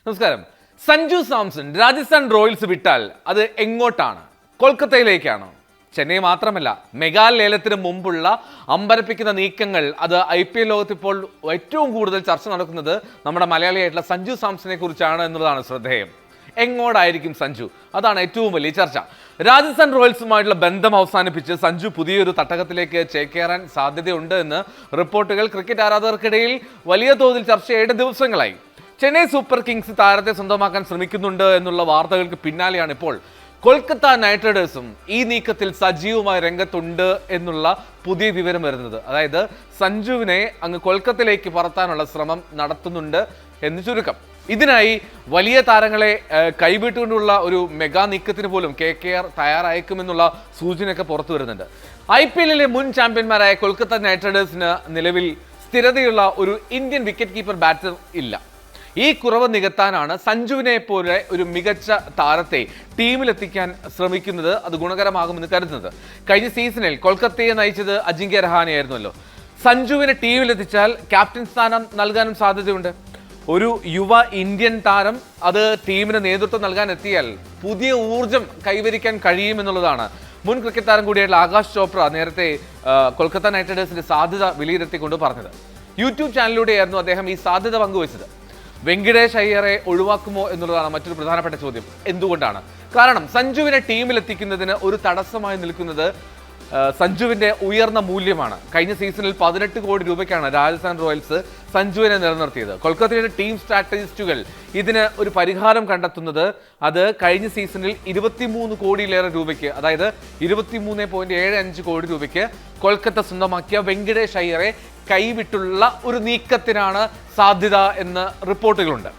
നമസ്കാരം. സഞ്ജു സാംസൺ രാജസ്ഥാൻ റോയൽസ് വിട്ടാൽ അത് എങ്ങോട്ടാണ്? കൊൽക്കത്തയിലേക്കാണോ? ചെന്നൈ മാത്രമല്ല, മെഗാ ലേലത്തിന് മുമ്പുള്ള അമ്പരപ്പിക്കുന്ന നീക്കങ്ങൾ അത് IPL ലോകത്ത് ഇപ്പോൾ ഏറ്റവും കൂടുതൽ ചർച്ച നടക്കുന്നത് നമ്മുടെ മലയാളിയായിട്ടുള്ള സഞ്ജു സാംസനെ കുറിച്ചാണ് എന്നുള്ളതാണ് ശ്രദ്ധേയം. എങ്ങോട്ടായിരിക്കും സഞ്ജു? അതാണ് ഏറ്റവും വലിയ ചർച്ച. രാജസ്ഥാൻ റോയൽസുമായിട്ടുള്ള ബന്ധം അവസാനിപ്പിച്ച് സഞ്ജു പുതിയൊരു തട്ടകത്തിലേക്ക് ചേക്കേറാൻ സാധ്യതയുണ്ട് എന്ന് റിപ്പോർട്ടുകൾ ക്രിക്കറ്റ് ആരാധകർക്കിടയിൽ വലിയ തോതിൽ ചർച്ച ചെയ്യേണ്ട ദിവസങ്ങളായി. ചെന്നൈ സൂപ്പർ കിങ്സ് താരത്തെ സ്വന്തമാക്കാൻ ശ്രമിക്കുന്നുണ്ട് എന്നുള്ള വാർത്തകൾക്ക് പിന്നാലെയാണ് ഇപ്പോൾ കൊൽക്കത്ത നൈറ്റ് റൈഡേഴ്സും ഈ നീക്കത്തിൽ സജീവമായി രംഗത്തുണ്ട് എന്നുള്ള പുതിയ വിവരം വരുന്നത്. അതായത് സഞ്ജുവിനെ അങ്ങ് കൊൽക്കത്തയിലേക്ക് പറത്താനുള്ള ശ്രമം നടത്തുന്നുണ്ട് എന്ന് ചുരുക്കം. ഇതിനായി വലിയ താരങ്ങളെ കൈവിട്ടുകൊണ്ടുള്ള ഒരു മെഗാ നീക്കത്തിന് പോലും KKR തയ്യാറായേക്കുമെന്നുള്ള സൂചനയൊക്കെ പുറത്തു വരുന്നുണ്ട്. IPL മുൻ ചാമ്പ്യന്മാരായ കൊൽക്കത്ത നൈറ്റ് റൈഡേഴ്സിന് നിലവിൽ സ്ഥിരതയുള്ള ഒരു ഇന്ത്യൻ വിക്കറ്റ് കീപ്പർ ബാറ്റർ ഇല്ല. ഈ കുറവ് നികത്താനാണ് സഞ്ജുവിനെ പോലെ ഒരു മികച്ച താരത്തെ ടീമിലെത്തിക്കാൻ ശ്രമിക്കുന്നത്. അത് ഗുണകരമാകുമെന്ന് കരുതുന്നത്. കഴിഞ്ഞ സീസണിൽ കൊൽക്കത്തയെ നയിച്ചത് അജിങ്ക്യ രഹാനെയായിരുന്നല്ലോ. സഞ്ജുവിനെ ടീമിലെത്തിച്ചാൽ ക്യാപ്റ്റൻ സ്ഥാനം നൽകാനും സാധ്യതയുണ്ട്. ഒരു യുവ ഇന്ത്യൻ താരം അത് ടീമിന് നേതൃത്വം നൽകാൻ എത്തിയാൽ പുതിയ ഊർജം കൈവരിക്കാൻ കഴിയുമെന്നുള്ളതാണ് മുൻ ക്രിക്കറ്റ് താരം കൂടിയായിട്ടുള്ള ആകാശ് ചോപ്ര നേരത്തെ കൊൽക്കത്ത നൈറ്റ് റൈഡേഴ്സിന്റെ സാധ്യത വിലയിരുത്തിക്കൊണ്ട് പറഞ്ഞത്. യൂട്യൂബ് ചാനലിലൂടെയായിരുന്നു അദ്ദേഹം ഈ സാധ്യത പങ്കുവച്ചത്. വെങ്കിടേഷ് അയ്യരെ ഒഴിവാക്കുമോ എന്നുള്ളതാണ് മറ്റൊരു പ്രധാനപ്പെട്ട ചോദ്യം. എന്തുകൊണ്ടാണ്? കാരണം സഞ്ജുവിനെ ടീമിലെത്തിക്കുന്നതിന് ഒരു തടസ്സമായി നിൽക്കുന്നത് സഞ്ജുവിന്റെ ഉയർന്ന മൂല്യമാണ്. കഴിഞ്ഞ സീസണിൽ 18 കോടി രൂപയ്ക്കാണ് രാജസ്ഥാൻ റോയൽസ് സഞ്ജുവിനെ നിലനിർത്തിയത്. കൊൽക്കത്തയുടെ ടീം സ്ട്രാറ്റജിസ്റ്റുകൾ ഇതിന് ഒരു പരിഹാരം കണ്ടെത്തുന്നത് അത് കഴിഞ്ഞ സീസണിൽ 23 കോടിയിലേറെ രൂപയ്ക്ക്, അതായത് 23.75 കോടി രൂപയ്ക്ക് കൊൽക്കത്ത സ്വന്തമാക്കിയ വെങ്കിടേഷ് അയ്യരെ കൈവിട്ടുള്ള ഒരു നീക്കത്തിനാണ് സാധ്യത എന്ന് റിപ്പോർട്ടുകളുണ്ട്.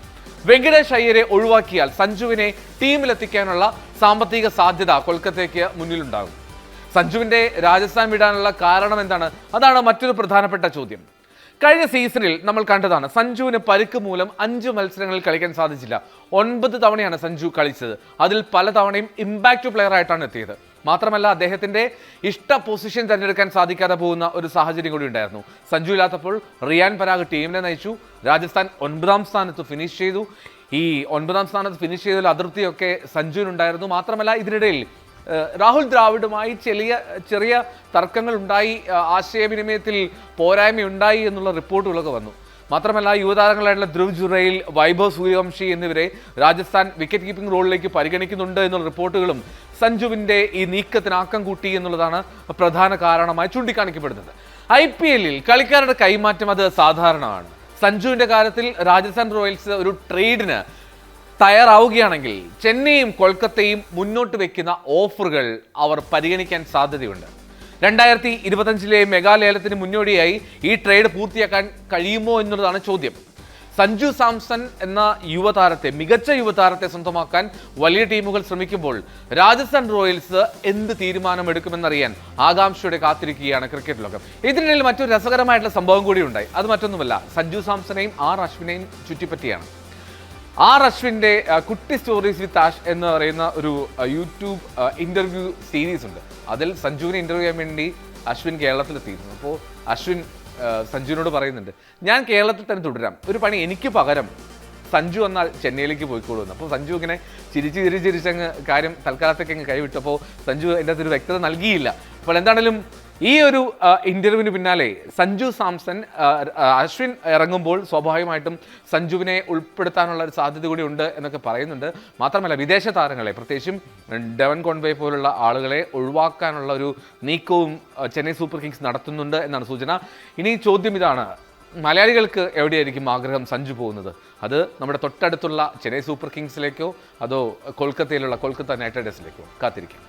വെങ്കിടേഷ് അയ്യരെ ഒഴിവാക്കിയാൽ സഞ്ജുവിനെ ടീമിലെത്തിക്കാനുള്ള സാമ്പത്തിക സാധ്യത കൊൽക്കത്തയ്ക്ക് മുന്നിലുണ്ടാകും. സഞ്ജുവിന്റെ രാജസ്ഥാൻ വിടാനുള്ള കാരണം എന്താണ്? അതാണ് മറ്റൊരു പ്രധാനപ്പെട്ട ചോദ്യം. കഴിഞ്ഞ സീസണിൽ നമ്മൾ കണ്ടതാണ്, സഞ്ജുവിന് പരിക്ക് മൂലം 5 മത്സരങ്ങളിൽ കളിക്കാൻ സാധിച്ചില്ല. 9 തവണയാണ് സഞ്ജു കളിച്ചത്. അതിൽ പല തവണയും ഇമ്പാക്റ്റ് പ്ലെയർ ആയിട്ടാണ് എത്തിയത്. മാത്രമല്ല, അദ്ദേഹത്തിന്റെ ഇഷ്ട പൊസിഷൻ തിരഞ്ഞെടുക്കാൻ സാധിക്കാതെ പോകുന്ന ഒരു സാഹചര്യം കൂടി ഉണ്ടായിരുന്നു. സഞ്ജു ഇല്ലാത്തപ്പോൾ റിയാൻ പരാഗ് ടീമിനെ നയിച്ചു. രാജസ്ഥാൻ 9ാം സ്ഥാനത്ത് ഫിനിഷ് ചെയ്തു. ഈ 9ാം സ്ഥാനത്ത് ഫിനിഷ് ചെയ്തതിൽ അതൃപ്തിയൊക്കെ സഞ്ജുവിനുണ്ടായിരുന്നു. മാത്രമല്ല, ഇതിനിടയിൽ രാഹുൽ ദ്രാവിഡുമായി ചെറിയ തർക്കങ്ങൾ ഉണ്ടായി, ആശയവിനിമയത്തിൽ പോരായ്മയുണ്ടായി എന്നുള്ള റിപ്പോർട്ടുകളൊക്കെ വന്നു. മാത്രമല്ല, യുവതാരങ്ങളായിട്ടുള്ള ധ്രുവ് ജുറൈൽ, വൈഭവ് സൂര്യവംശി എന്നിവരെ രാജസ്ഥാൻ വിക്കറ്റ് കീപ്പിംഗ് റോളിലേക്ക് പരിഗണിക്കുന്നുണ്ട് എന്നുള്ള റിപ്പോർട്ടുകളും സഞ്ജുവിന്റെ ഈ നീക്കത്തിന് ആക്കം കൂട്ടി എന്നുള്ളതാണ് പ്രധാന കാരണമായി ചൂണ്ടിക്കാണിക്കപ്പെടുന്നത്. IPL കളിക്കാരുടെ കൈമാറ്റം അത് സാധാരണമാണ്. സഞ്ജുവിന്റെ കാര്യത്തിൽ രാജസ്ഥാൻ റോയൽസ് ഒരു ട്രേഡിന് തയ്യാറാവുകയാണെങ്കിൽ ചെന്നൈയും കൊൽക്കത്തയും മുന്നോട്ട് വെക്കുന്ന ഓഫറുകൾ അവർ പരിഗണിക്കാൻ സാധ്യതയുണ്ട്. 2025 മെഗാലേലത്തിന് മുന്നോടിയായി ഈ ട്രേഡ് പൂർത്തിയാക്കാൻ കഴിയുമോ എന്നുള്ളതാണ് ചോദ്യം. സഞ്ജു സാംസൺ എന്ന യുവതാരത്തെ, മികച്ച യുവതാരത്തെ സ്വന്തമാക്കാൻ വലിയ ടീമുകൾ ശ്രമിക്കുമ്പോൾ രാജസ്ഥാൻ റോയൽസ് എന്ത് തീരുമാനമെടുക്കുമെന്നറിയാൻ ആകാംക്ഷയോടെ കാത്തിരിക്കുകയാണ് ക്രിക്കറ്റ് ലോകം. ഇതിനിടയിൽ മറ്റൊരു രസകരമായിട്ടുള്ള സംഭവം കൂടി ഉണ്ടായി. അത് മറ്റൊന്നുമല്ല, സഞ്ജു സാംസണെയും അശ്വിനെയും ചുറ്റിപ്പറ്റിയാണ്. അശ്വിൻ്റെ കുട്ടി സ്റ്റോറീസ് വിത്ത് ആഷ് എന്ന് പറയുന്ന ഒരു യൂട്യൂബ് ഇന്റർവ്യൂ സീരീസ് ഉണ്ട്. അതിൽ സഞ്ജുവിനെ ഇന്റർവ്യൂ ചെയ്യാൻ വേണ്ടി അശ്വിൻ കേരളത്തിലെത്തിയിരുന്നു. അപ്പോൾ അശ്വിൻ സഞ്ജുവിനോട് പറയുന്നുണ്ട്, ഞാൻ കേരളത്തിൽ തന്നെ തുടരാം, ഒരു പണി എനിക്ക് പകരം സഞ്ജു എന്നാൽ ചെന്നൈയിലേക്ക് പോയിക്കോളൂ. അപ്പോൾ സഞ്ജു ഇങ്ങനെ ചിരിച്ചങ്ങ് കാര്യം തൽക്കാലത്തേക്ക് അങ്ങ് കൈവിട്ടപ്പോൾ സഞ്ജു എൻ്റെ അകത്തൊരു വ്യക്തത നൽകിയില്ല. അപ്പോൾ എന്താണെങ്കിലും ഈ ഒരു ഇന്റർവ്യൂവിന് പിന്നാലെ സഞ്ജു സാംസൺ അശ്വിൻ ഇറങ്ങുമ്പോൾ സ്വാഭാവികമായിട്ടും സഞ്ജുവിനെ ഉൾപ്പെടുത്താനുള്ള ഒരു സാധ്യത കൂടി ഉണ്ട് എന്നൊക്കെ പറയുന്നുണ്ട്. മാത്രമല്ല, വിദേശ താരങ്ങളെ, പ്രത്യേകിച്ചും ഡെവൻ കോൺവേ പോലുള്ള ആളുകളെ ഒഴിവാക്കാനുള്ള ഒരു നീക്കവും ചെന്നൈ സൂപ്പർ കിങ്സ് നടത്തുന്നുണ്ട് എന്നാണ് സൂചന. ഇനി ചോദ്യം ഇതാണ്, മലയാളികൾക്ക് എവിടെയായിരിക്കും ആഗ്രഹം സഞ്ജു പോകുന്നത്? അത് നമ്മുടെ തൊട്ടടുത്തുള്ള ചെന്നൈ സൂപ്പർ കിങ്സിലേക്കോ അതോ കൊൽക്കത്തയിലുള്ള കൊൽക്കത്ത നൈറ്റ് റൈഡേഴ്സിലേക്കോ? കാത്തിരിക്കാം.